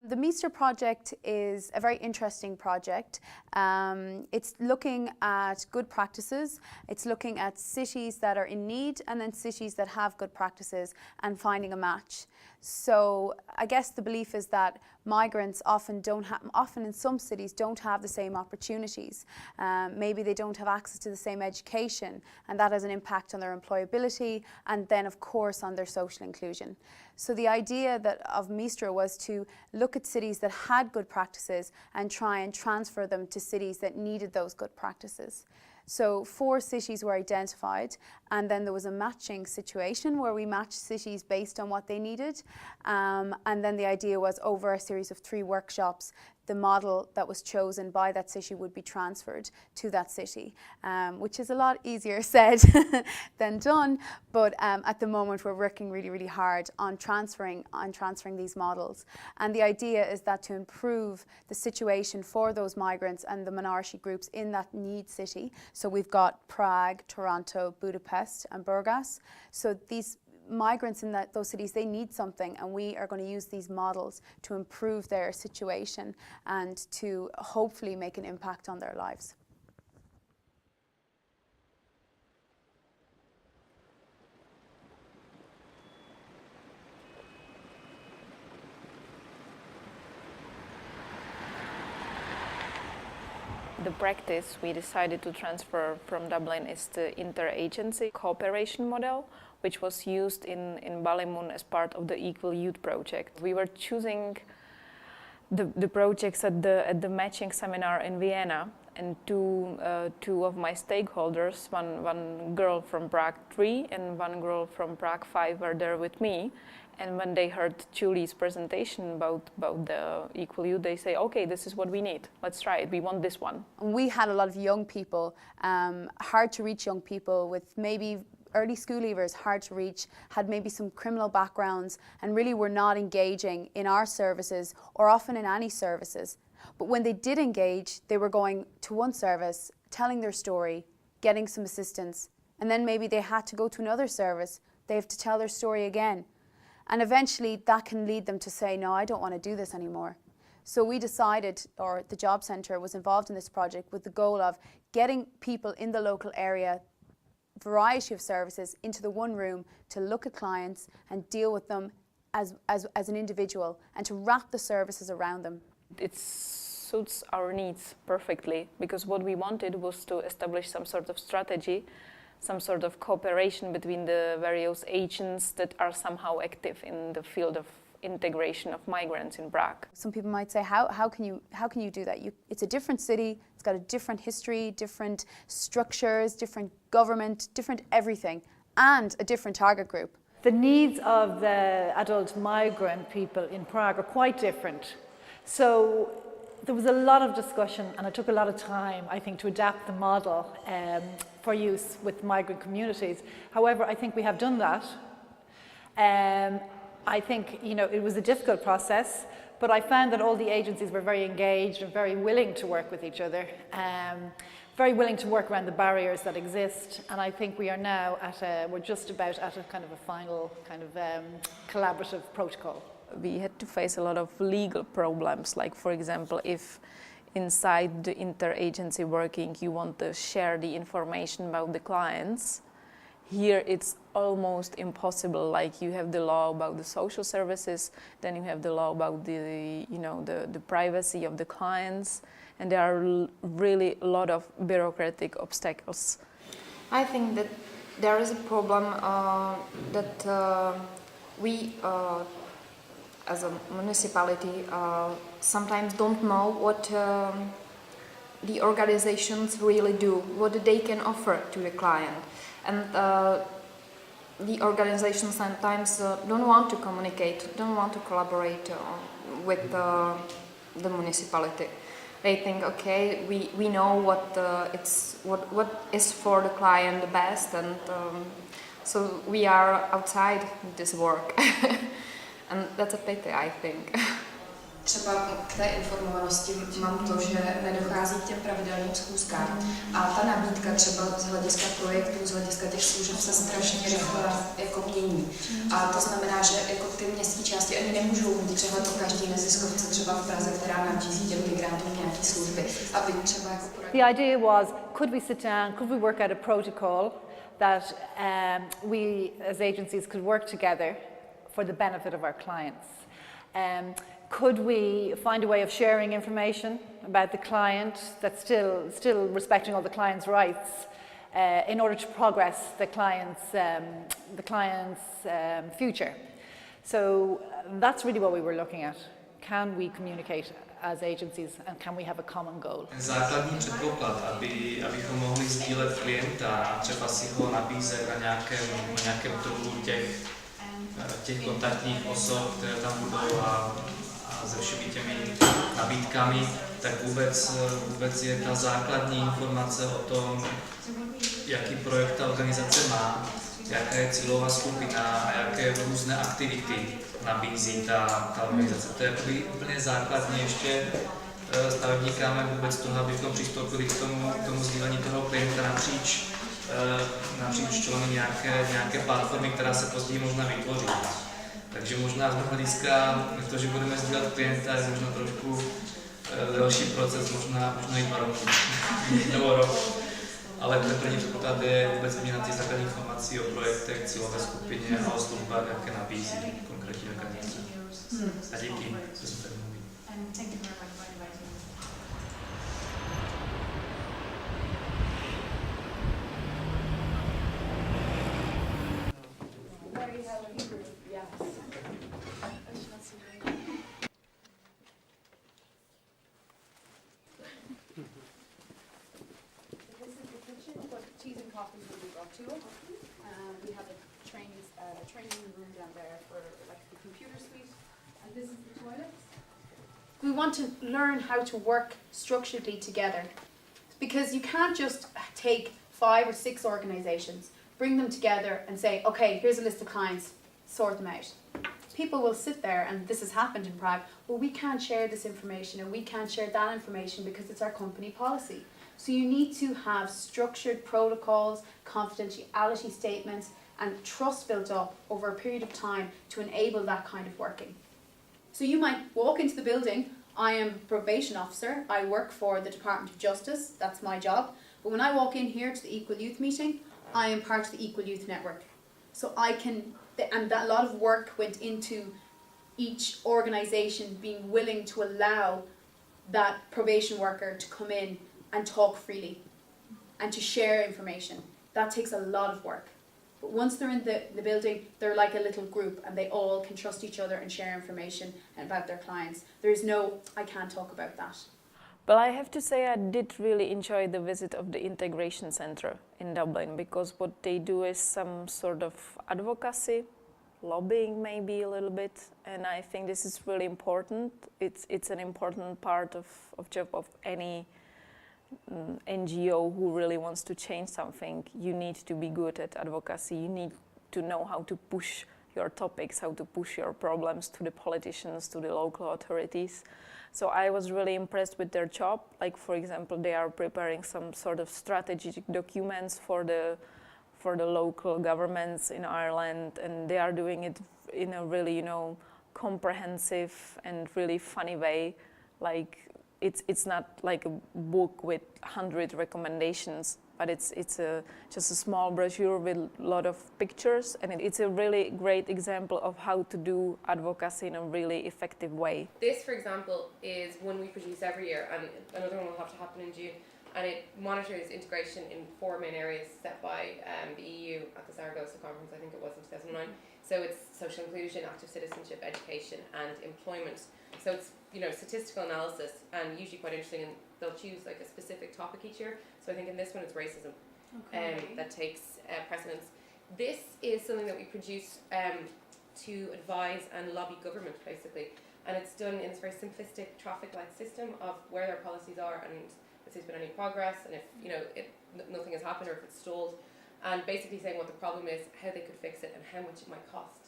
The MiStra project is a very interesting project. It's looking at good practices, it's looking at cities that are in need and then cities that have good practices and finding a match. So I guess the belief is that migrants often in some cities don't have the same opportunities. Maybe they don't have access to the same education, and that has an impact on their employability and then of course on their social inclusion. So the idea of MiStra was to look at cities that had good practices and try and transfer them to cities that needed those good practices. So 4 cities were identified, and then there was a matching situation where we matched cities based on what they needed. And then the idea was, over a series of 3 workshops, the model that was chosen by that city would be transferred to that city, which is a lot easier said than done. But at the moment, we're working really, really hard on transferring these models. And the idea is that to improve the situation for those migrants and the minority groups in that need city. So we've got Prague, Toronto, Budapest, and Burgas. So these migrants in those cities, they need something, and we are going to use these models to improve their situation and to hopefully make an impact on their lives. The practice we decided to transfer from Dublin is the interagency cooperation model, which was used in Ballymun as part of the Equal Youth project. We were choosing the projects at the matching seminar in Vienna, and two of my stakeholders, one girl from Prague 3 and one girl from Prague 5 were there with me. And when they heard Julie's presentation about the Equal Youth, they say, okay, this is what we need. Let's try it. We want this one. We had a lot of young people, hard to reach young people with maybe early school leavers, hard to reach, had maybe some criminal backgrounds, and really were not engaging in our services or often in any services. But when they did engage, they were going to one service, telling their story, getting some assistance, and then maybe they had to go to another service. They have to tell their story again. And eventually that can lead them to say, no, I don't want to do this anymore. So we decided, or the Job Centre was involved in this project with the goal of getting people in the local area, variety of services, into the one room to look at clients and deal with them as an individual and to wrap the services around them. It suits our needs perfectly, because what we wanted was to establish some sort of strategy, some sort of cooperation between the various agents that are somehow active in the field of integration of migrants in Prague. Some people might say, how can you do that? It's a different city, it's got a different history, different structures, different government, different everything, and a different target group. The needs of the adult migrant people in Prague are quite different. So there was a lot of discussion, and it took a lot of time, I think, to adapt the model for use with migrant communities. However, I think we have done that. I think, it was a difficult process, but I found that all the agencies were very engaged and very willing to work with each other, very willing to work around the barriers that exist. And I think we are now we're just about at a kind of a final kind of collaborative protocol. We had to face a lot of legal problems, like, for example, if inside the interagency working you want to share the information about the clients, here it's almost impossible. Like, you have the law about the social services, then you have the law about the privacy of the clients, and there are really a lot of bureaucratic obstacles. I think that there is a problem that we as a municipality sometimes don't know what the organizations really do, what they can offer to the client. And the organizations sometimes don't want to communicate, don't want to collaborate with the municipality. They think, okay, we know what is for the client the best, and so we are outside this work. And that's a pity, I think. Třeba k té informovanosti mám to, že nedochází k těm pravidelným schůzkám a ta nabídka třeba z hlediska projektů, z hlediska těch služeb se strašně rychle jako mění. A to znamená, že jako ty městské části ani nemůžou mít přehled o každý neziskovce třeba v Praze, která nabízí těm migrantům nějaké služby. A vy třeba jako The idea was, could we sit down, could we work out a protocol that we as agencies could work together for the benefit of our clients. Could we find a way of sharing information about the client that's still respecting all the client's rights in order to progress the client's future? So that's really what we were looking at. Can we communicate as agencies and can we have a common goal? Základní předpoklad, abychom mohli sdílet klienta a třeba si ho nabízet na nějakém trhu těch kontaktních osob, které tam budou a se všemi těmi nabídkami, tak vůbec je ta základní informace o tom, jaký projekt ta organizace má, jaká je cílová skupina a jaké různé aktivity nabízí ta organizace. To je úplně základní ještě stavební kámen vůbec toho, abychom přistoupili k tomu sdílení toho klienta napříč členy nějaké platformy, která se později možná vytvoří. Takže možná z hlediska to, že budeme sdílet klienta, je možná trošku další proces, možná i 2 roky, nebo rok. Ale ten první předpoklad je vůbec změna těch základních informací o projektech, cílové skupině a o službách, jaké nabízí konkrétní organizace. A díky, že jsem tady mluvil. Teas and coffees will be brought to us. We have a training room down there for like the computer suite, and this is the toilets. We want to learn how to work structuredly together, because you can't just take 5 or 6 organisations, bring them together and say, okay, here's a list of clients, sort them out. People will sit there, and this has happened in Prague, well, we can't share this information and we can't share that information because it's our company policy. So you need to have structured protocols, confidentiality statements and trust built up over a period of time to enable that kind of working. So you might walk into the building, I am a probation officer, I work for the Department of Justice, that's my job. But when I walk in here to the Equal Youth meeting, I am part of the Equal Youth Network. So and that lot of work went into each organisation being willing to allow that probation worker to come in and talk freely and to share information. That takes a lot of work. But once they're in the building, they're like a little group and they all can trust each other and share information about their clients. There is no, I can't talk about that. But I have to say I did really enjoy the visit of the integration center in Dublin, because what they do is some sort of advocacy, lobbying maybe a little bit, and I think this is really important. It's an important part of job of any NGO who really wants to change something. You need to be good at advocacy. You need to know how to push your topics, how to push your problems to the politicians, to the local authorities. So I was really impressed with their job. Like, for example, they are preparing some sort of strategic documents for the local governments in Ireland, and they are doing it in a really, comprehensive and really funny way. Like, it's not like a book with 100 recommendations, but it's just a small brochure with a lot of pictures, and it's a really great example of how to do advocacy in a really effective way. This, for example, is one we produce every year, and another one will have to happen in June, and it monitors integration in 4 main areas set by the EU at the Zaragoza conference, I think it was in 2009. So it's social inclusion, active citizenship, education and employment. So it's statistical analysis, and usually quite interesting, and they'll choose like a specific topic each year. So I think in this one it's racism that takes precedence. This is something that we produce to advise and lobby government basically, and it's done in this very simplistic traffic light system of where their policies are and if there's been any progress, and if nothing has happened or if it's stalled, and basically saying what the problem is, how they could fix it and how much it might cost.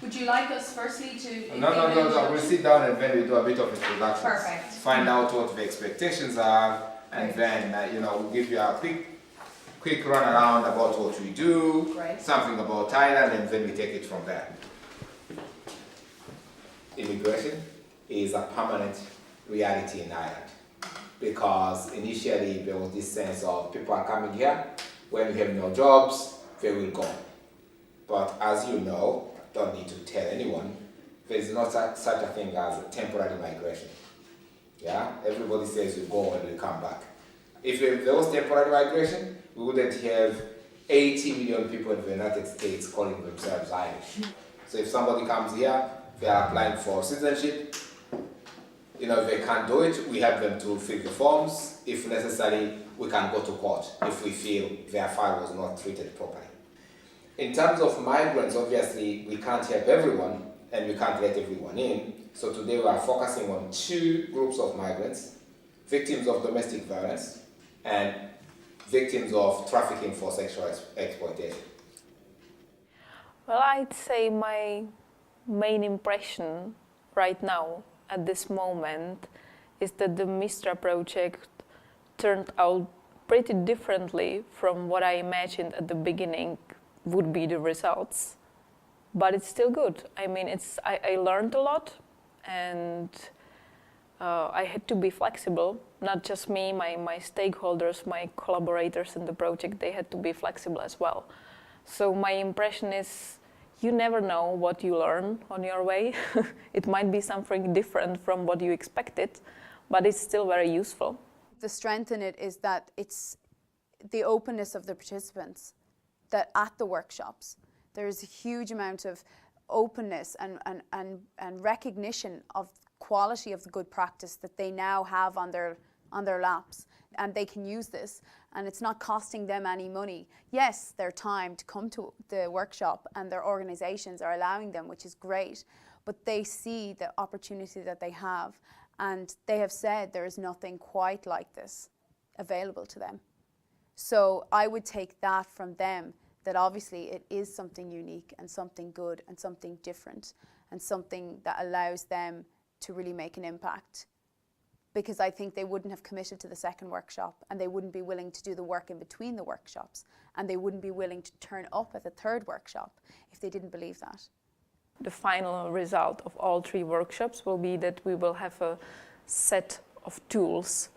Would you like us firstly to... No. We'll sit down and then we do a bit of introduction. Perfect. Find out what the expectations are, and then we'll give you a quick run around about what we do, Great. something about Ireland, and then we take it from there. Immigration is a permanent reality in Ireland, because initially there was this sense of people are coming here, when we have no jobs, they will go. But as you know, don't need to tell anyone, there is not such a thing as temporary migration. Yeah, everybody says you go and you come back. If there was temporary migration, we wouldn't have 80 million people in the United States calling themselves Irish. So if somebody comes here, they are applying for citizenship. If they can't do it, we help them to fill the forms. If necessary, we can go to court if we feel their file was not treated properly. In terms of migrants, obviously, we can't help everyone and we can't let everyone in. So today we are focusing on 2 groups of migrants: victims of domestic violence and victims of trafficking for sexual exploitation. Well, I'd say my main impression right now, at this moment, is that the MiStra project turned out pretty differently from what I imagined at the beginning would be the results. But it's still good. I mean, I learned a lot, and I had to be flexible. Not just me, my stakeholders, my collaborators in the project, they had to be flexible as well. So my impression is, you never know what you learn on your way. It might be something different from what you expected, but it's still very useful. The strength in it is that it's the openness of the participants, that at the workshops, there's a huge amount of openness and recognition of quality of the good practice that they now have on their laps, and they can use this, and it's not costing them any money. Yes, their time to come to the workshop and their organizations are allowing them, which is great, but they see the opportunity that they have, and they have said there is nothing quite like this available to them. So I would take that from them, that obviously it is something unique and something good and something different and something that allows them to really make an impact. Because I think they wouldn't have committed to the second workshop, and they wouldn't be willing to do the work in between the workshops, and they wouldn't be willing to turn up at the third workshop if they didn't believe that. The final result of all 3 workshops will be that we will have a set of tools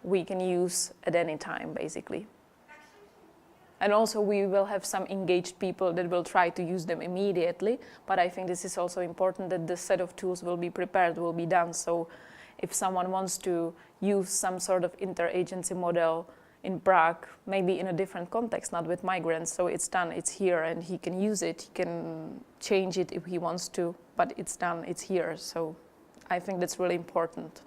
we can use at any time, basically. And also we will have some engaged people that will try to use them immediately, but I think this is also important that the set of tools will be prepared, will be done. So if someone wants to use some sort of interagency model in Prague, maybe in a different context, not with migrants, so it's done, it's here, and he can use it, he can change it if he wants to, but it's done, it's here. So I think that's really important.